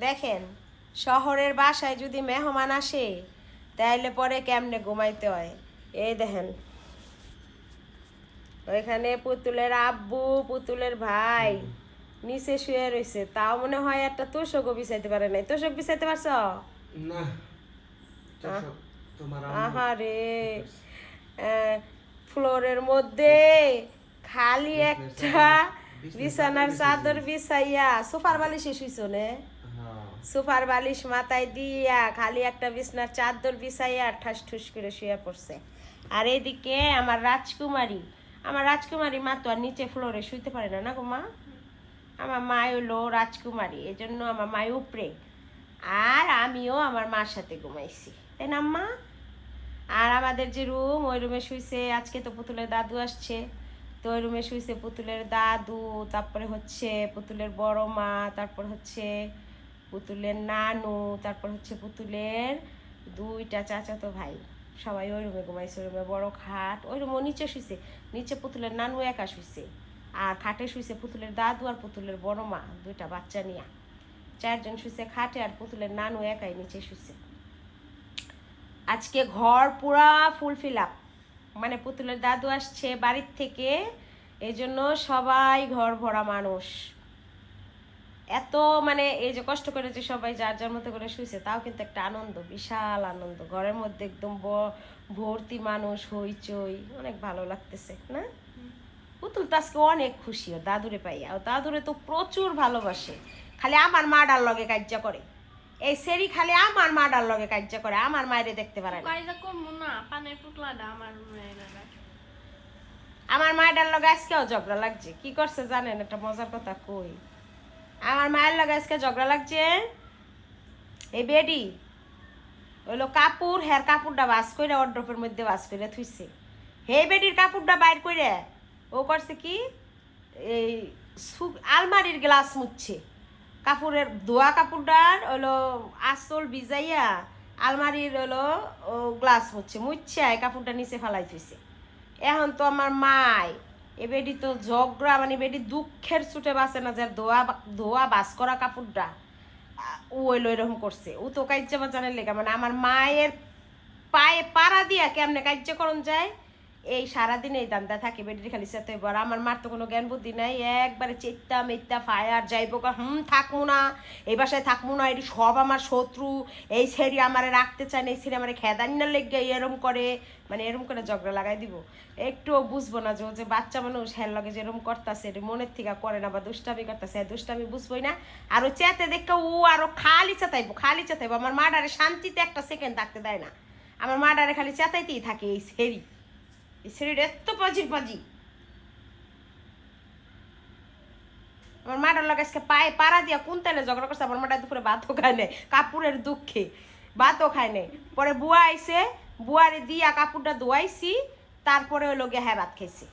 দেখেন শহরের বাসায় যদি মেহমান আসে তাইলে পরে কেমনে ঘুমাইতে হয়। এই দেখেন ওইখানে পুতুলের আব্বু পুতুলের ভাই নিচে শুয়ে রয়েছে, তাও মনে হয় একটা তোষকও বিছাইতে পারে নাই। তোষক বিছাইতে পারছ না? তোষক তোমার আহারে ফ্লোরের মধ্যে খালি একটা বিছানার চাদর বিছাইয়া সোফার বালিশে শুইছো নে, সোফার বালিশ মাথায় দিয়া খালি একটা বিছানার চাদর বিছাইয়া ঠাস ঠুস করে শুয়ে পড়ছে। আর এদিকে আমার রাজকুমারী মা তো আর নিচে ফ্লোরে শুইতে পারে না, না গো মা? আমার মা হলো রাজকুমারী, এই জন্য আমার মা উপরে, আর আমিও আমার মার সাথে ঘুমাইছি, তাই না মা? আর আমাদের যে রুম, ওই রুমে শুইছে, আজকে তো পুতুলের দাদু আসছে, তো ওই রুমে শুইছে পুতুলের দাদু, তারপরে হচ্ছে পুতুলের বড় মা, তারপর হচ্ছে পুতুলের নানু, তারপর হচ্ছে পুতুলের দুইটা চাচাতো ভাই, সবাই ওই রুমে ঘুমাইছে। ওই রুমে বড় খাট, ওই রুমও নিচে শুইছে, নিচে পুতুলের নানু একা শুইছে, আর খাটে শুইছে পুতুলের দাদু আর পুতুলের বড় মা দুইটা বাচ্চা নিয়ে, চারজন শুইছে খাটে, আর পুতুলের নানু একাই নিচে শুইছে। আজকে ঘর পুরা ফুলফিল আপ, মানে পুতুলের দাদু আসছে বাড়ির থেকে, এই জন্য সবাই ঘর ভরা মানুষ। এত মানে এই যে কষ্ট করে যে সবাই যার যার মতো করে শুয়েছে, তাও কিন্তু একটা আনন্দ, বিশাল আনন্দ। ঘরের মধ্যে একদম ভর্তি মানুষ, হইচই, অনেক ভালো লাগতেছে না? পুতুল তো আজকে অনেক খুশি ও দাদুরে পাইয়া, ও দাদুরে তো প্রচুর ভালোবাসে, খালি আমার মাডার লগে কাজ্জা করে, এই সেরি খালি আমার মাডার লগে কাজ্জা করে, আমার মায়েরে দেখতে পারে না। আমার মায়ের লগে আজকেও ঝগড়া লাগছে। কি করছে জানেন? একটা মজার কথা কই, আমার মায়ের লগে আজকে ঝগড়া লাগছে। এই বেডি হইলো কাপড়, হের কাপড়টা বাস করে ওয়ারড্রপের মধ্যে বাস করে থুইছে, হে বেডির কাপড়টা বাইর করে ও করছে কি, এই আলমারির গ্লাস মুছছে, কাপড়ের ধোয়া কাপড়টার হলো আসল ভিজাইয়া আলমারির হলো গ্লাস মুছছে কাপড়টা নিচে ফেলাই থুইছে। এখন তো আমার মাই এ বেডি তো ঝগড়া, মানে বেডি দুঃখের ছুটে বাঁচে না, যার ধোয়া বাস করা কাপড়টা ও হইলো এরকম করছে। ও তো কাজ্যা বাজানের লেগা, মানে আমার মায়ের পায়ে পাড়া দিয়া কেমনে কার্যকরণ যায়, এই সারাদিন এই দান্দা থাকে, বেডির খালি সাথে। এবার আমার মার তো কোনো জ্ঞান বুদ্ধি নাই, একবারে চেত্তা মেত্তা ফায়ার যাইব, থাকবো না এই বাসায়, থাকবো না, এটি সব আমার শত্রু, এই ছেড়ি আমারে রাখতে চায় না, এই ছেড়ে আমার খেদানি না লেগে এরম করে, মানে এরম করে ঝগড়া লাগাই দিব। একটুও বুঝবো না যে ও যে বাচ্চা মানুষ, হ্যার লগে যে এরম করতেছে, এটি মনের থেকে করে না, বা দুষ্টামি করতেছে, দুষ্টামি বুঝবোই না। আর ও চেতে দেখে ও আরো খালি চেতাইবো, আমার মা ডারে শান্তিতে একটা সেকেন্ড থাকতে দেয় না, আমার মা ডারে খালি চেতাইতেই থাকে। এই ছেড়ি, এই ছেড়িটা এত পাজি, আমার মাটার লগে আজকে পায়ে পাড়া দিয়া কোন তেলে ঝগড়া করছে। আমার মাটা দুপুরে ভাতও খায় নাই, কাপড়ের দুঃখে ভাতও খায় নাই। পরে বুয়া আইছে, বুয়ারে দিয়া কাপড়টা ধোয়াইছি, তারপরে ওই লোকে হ্যাঁ ভাত খাইছে।